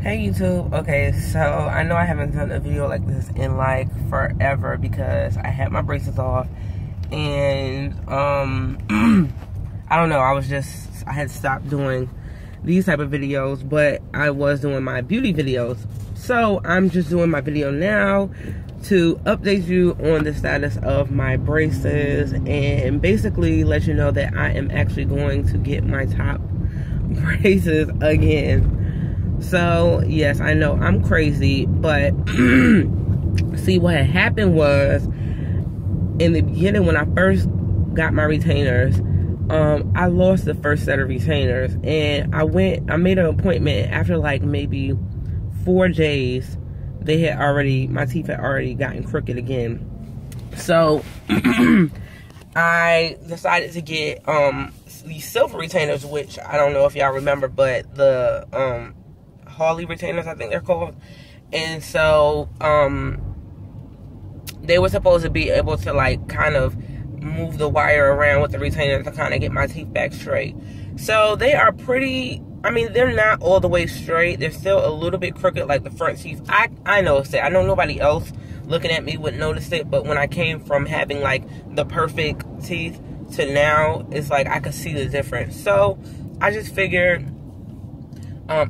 Hey YouTube. Okay, so I know I haven't done a video like this in like forever because I had my braces off and I don't know, I had stopped doing these type of videos, but I was doing my beauty videos. So I'm just doing my video now to update you on the status of my braces and basically let you know that I am actually going to get my top braces again. So yes, I know I'm crazy, but see, what had happened was in the beginning when I first got my retainers, I lost the first set of retainers, and I made an appointment after like maybe 4 days. My teeth had already gotten crooked again. So I decided to get these silver retainers, which I don't know if y'all remember, but the Harley retainers, I think they're called. And so they were supposed to be able to like kind of move the wire around with the retainer to kind of get my teeth back straight. So they are pretty, I mean, they're not all the way straight. They're still a little bit crooked, like the front teeth. I noticed it. I know nobody else looking at me would notice it, but when I came from having like the perfect teeth to now, it's like I could see the difference. So I just figured,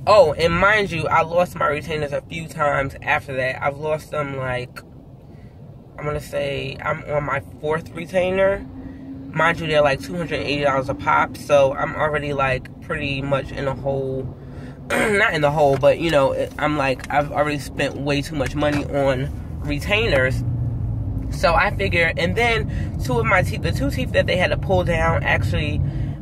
oh, and mind you, I lost my retainers a few times after that. I've lost them like, I'm gonna say I'm on my 4th retainer. Mind you, they're like $280 a pop, so I'm already like pretty much in a hole. Not in the hole, but you know, I'm like, I've already spent way too much money on retainers. So I figured, and then two of my teeth, the 2 teeth that they had to pull down actually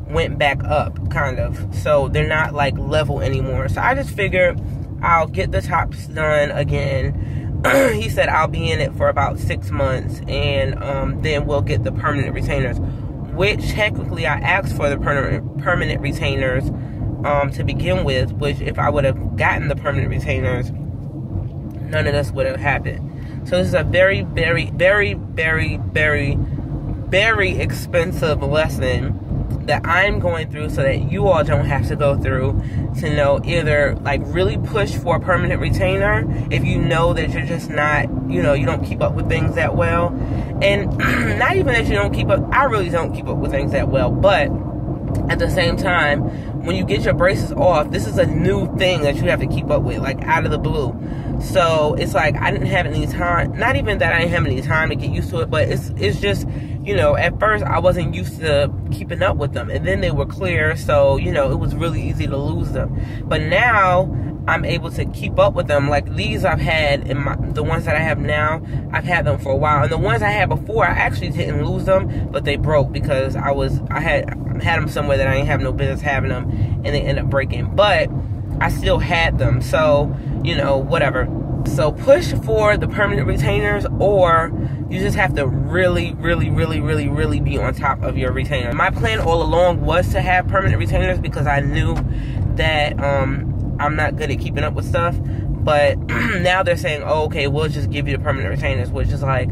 went back up, kind of. So they're not like level anymore. So I just figured I'll get the tops done again. He said I'll be in it for about 6 months, and then we'll get the permanent retainers, which technically I asked for the permanent retainers to begin with, which if I would have gotten the permanent retainers, none of this would have happened. So this is a very, very, very, very, very, very expensive lesson that I'm going through so that you all don't have to go through, to know either like really push for a permanent retainer if you know that you're just not, you know, you don't keep up with things that well. And not even that you don't keep up, I really don't keep up with things that well, but at the same time, when you get your braces off, this is a new thing that you have to keep up with, like out of the blue. So it's like I didn't have any time, not even that I didn't have any time to get used to it, but it's just, you know, at first I wasn't used to keeping up with them, and then they were clear, so you know, it was really easy to lose them. But now I'm able to keep up with them. Like these I've had, the ones that I have now, I've had them for a while, and the ones I had before, I actually didn't lose them, but they broke because I had them somewhere that I didn't have no business having them, and they ended up breaking. But I still had them, so you know, whatever. So push for the permanent retainers, or you just have to really, really, really, really, really be on top of your retainer. My plan all along was to have permanent retainers because I knew that I'm not good at keeping up with stuff. But now they're saying, oh, okay, we'll just give you the permanent retainers, which is like,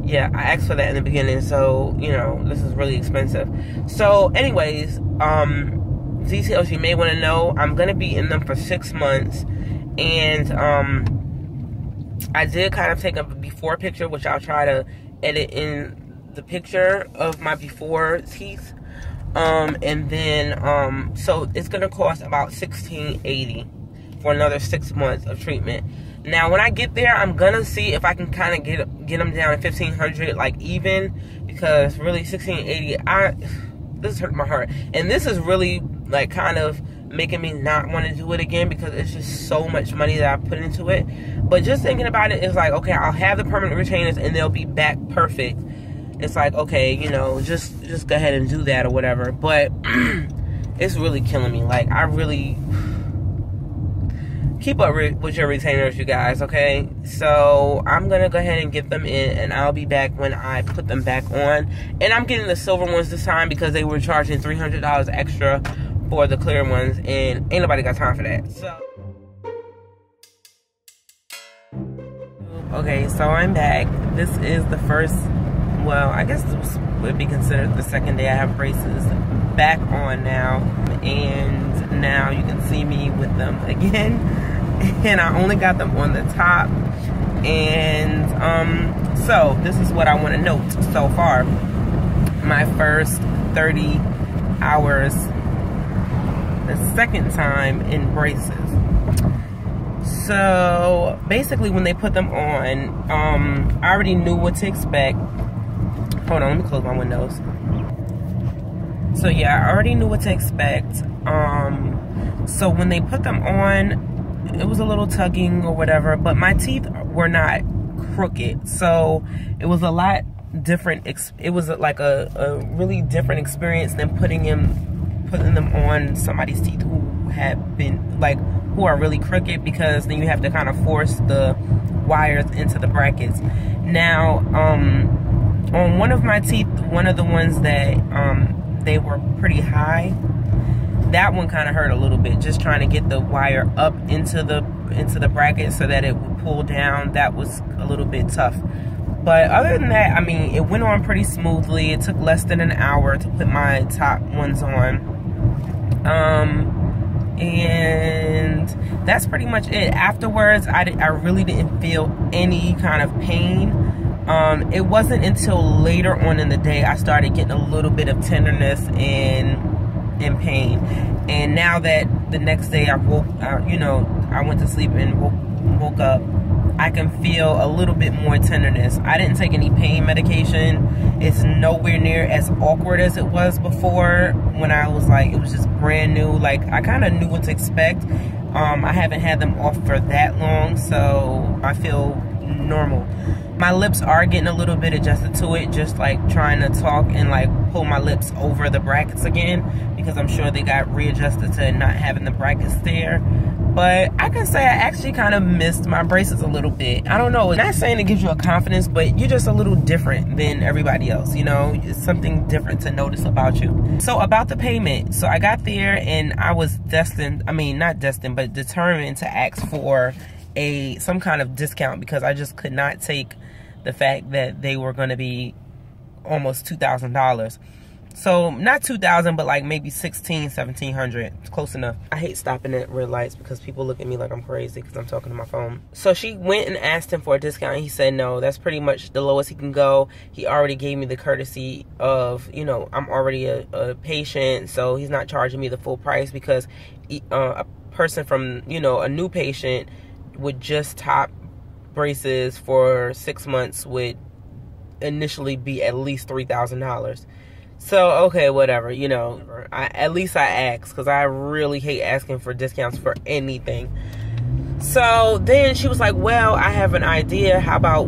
yeah, I asked for that in the beginning, so you know, this is really expensive. So anyways, details you may want to know, I'm gonna be in them for 6 months, and I did kind of take a before picture, which I'll try to edit in the picture of my before teeth. And then, so it's going to cost about $1,680 for another 6 months of treatment. Now, when I get there, I'm going to see if I can kind of get them down to $1,500, like even, because really $1,680, this hurt my heart. And this is really like kind of making me not want to do it again because it's just so much money that I put into it. But just thinking about it, it's like, okay, I'll have the permanent retainers and they'll be back perfect. It's like, okay, you know, just go ahead and do that or whatever. But it's really killing me. Like, I really keep up with your retainers, you guys, okay? So I'm gonna go ahead and get them in, and I'll be back when I put them back on. And I'm getting the silver ones this time because they were charging $300 extra for the clear ones, and ain't nobody got time for that. So okay, so I'm back. This is the first, well, I guess this would be considered the second day I have braces back on now, and now you can see me with them again. and I only got them on the top. And so this is what I want to note so far. My first 30 hours, the second time in braces. So basically when they put them on, I already knew what to expect. Hold on, let me close my windows. So yeah, I already knew what to expect. So when they put them on, it was a little tugging or whatever, but my teeth were not crooked. So it was a lot different. It was like a really different experience than putting them on somebody's teeth who have been like, who are really crooked, because then you have to kind of force the wires into the brackets. Now, on one of my teeth, one of the ones that they were pretty high, that one kind of hurt a little bit, just trying to get the wire up into the bracket so that it would pull down. That was a little bit tough. But other than that, I mean, it went on pretty smoothly. It took less than an hour to put my top ones on. And that's pretty much it. Afterwards, I really didn't feel any kind of pain. It wasn't until later on in the day I started getting a little bit of tenderness and pain. And now that the next day I went to sleep and woke up, I can feel a little bit more tenderness. I didn't take any pain medication. It's nowhere near as awkward as it was before, when I was like, it was just brand new. Like, I kind of knew what to expect. I haven't had them off for that long, so I feel normal. My lips are getting a little bit adjusted to it, just like trying to talk and like pull my lips over the brackets again, because I'm sure they got readjusted to not having the brackets there. But I can say I actually kind of missed my braces a little bit. I don't know, it's not saying it gives you a confidence, but you're just a little different than everybody else, you know? It's something different to notice about you. So about the payment, so I got there and I was determined to ask for some kind of discount, because I just could not take the fact that they were going to be almost $2,000. So not 2,000, but like maybe 1,700. It's close enough. I hate stopping at red lights because people look at me like I'm crazy because I'm talking to my phone. So she went and asked him for a discount. He said no, that's pretty much the lowest he can go. He already gave me the courtesy of, you know, I'm already a patient, so he's not charging me the full price, because a person from, you know, a new patient would just top braces for 6 months would initially be at least $3,000. So, okay, whatever, you know, at least I asked, because I really hate asking for discounts for anything. So then she was like, well, I have an idea. How about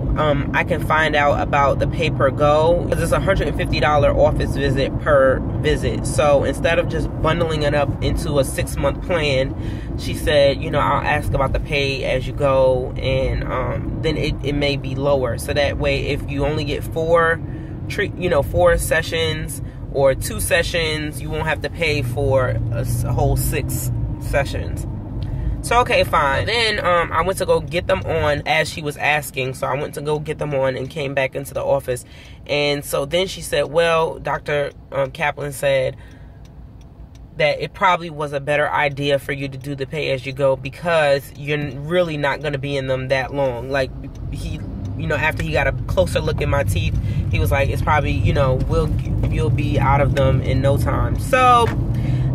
I can find out about the pay per go? Because it's a $150 office visit per visit. So instead of just bundling it up into a 6-month plan, she said, you know, I'll ask about the pay as you go, and then it may be lower. So that way, if you only get 4 sessions or 2 sessions, you won't have to pay for a whole 6 sessions. So, okay, fine. Then I went to go get them on as she was asking. So I went to go get them on and came back into the office. And so then she said, well, Dr. Kaplan said that it probably was a better idea for you to do the pay as you go, because you're really not going to be in them that long. Like, he, you know, after he got a closer look at my teeth, he was like, it's probably, you know, you'll be out of them in no time. So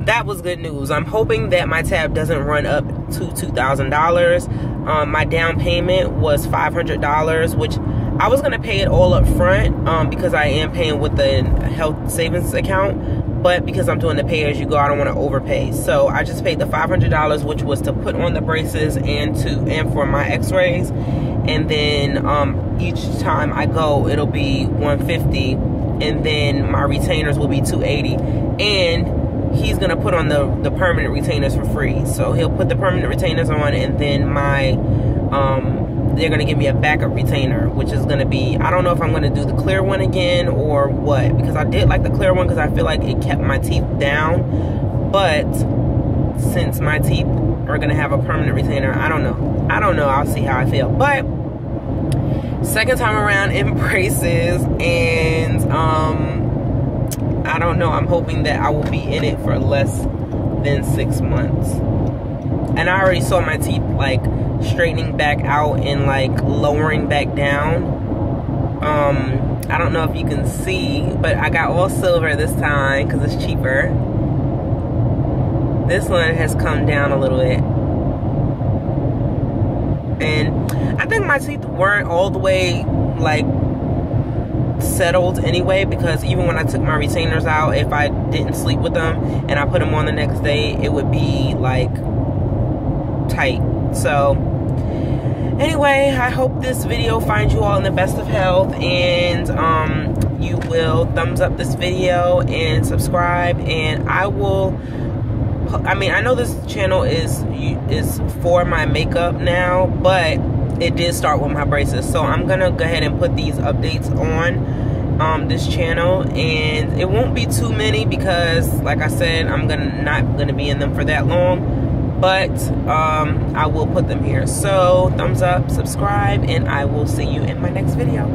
that was good news. I'm hoping that my tab doesn't run up to $2,000. My down payment was $500, which I was going to pay it all up front because I am paying with the health savings account. But because I'm doing the pay as you go, I don't want to overpay. So I just paid the $500, which was to put on the braces and for my x-rays. And then each time I go, it'll be $150, and then my retainers will be $280. And he's gonna put on the permanent retainers for free. So he'll put the permanent retainers on, and then my they're gonna give me a backup retainer, which is gonna be, I don't know if I'm gonna do the clear one again or what, because I did like the clear one because I feel like it kept my teeth down. But since my teeth are gonna have a permanent retainer, I don't know. I'll see how I feel. But second time around in braces, and I don't know. I'm hoping that I will be in it for less than 6 months. and I already saw my teeth like straightening back out and like lowering back down. I don't know if you can see, but I got all silver this time because it's cheaper. This one has come down a little bit. And I think my teeth weren't all the way like settled anyway, because even when I took my retainers out, if I didn't sleep with them and I put them on the next day, it would be like tight. So anyway, I hope this video finds you all in the best of health, and you will thumbs up this video and subscribe. And I know this channel is for my makeup now, but it did start with my braces, so I'm gonna go ahead and put these updates on this channel, and it won't be too many because, like I said, I'm not gonna be in them for that long, but I will put them here. So thumbs up, subscribe, and I will see you in my next video.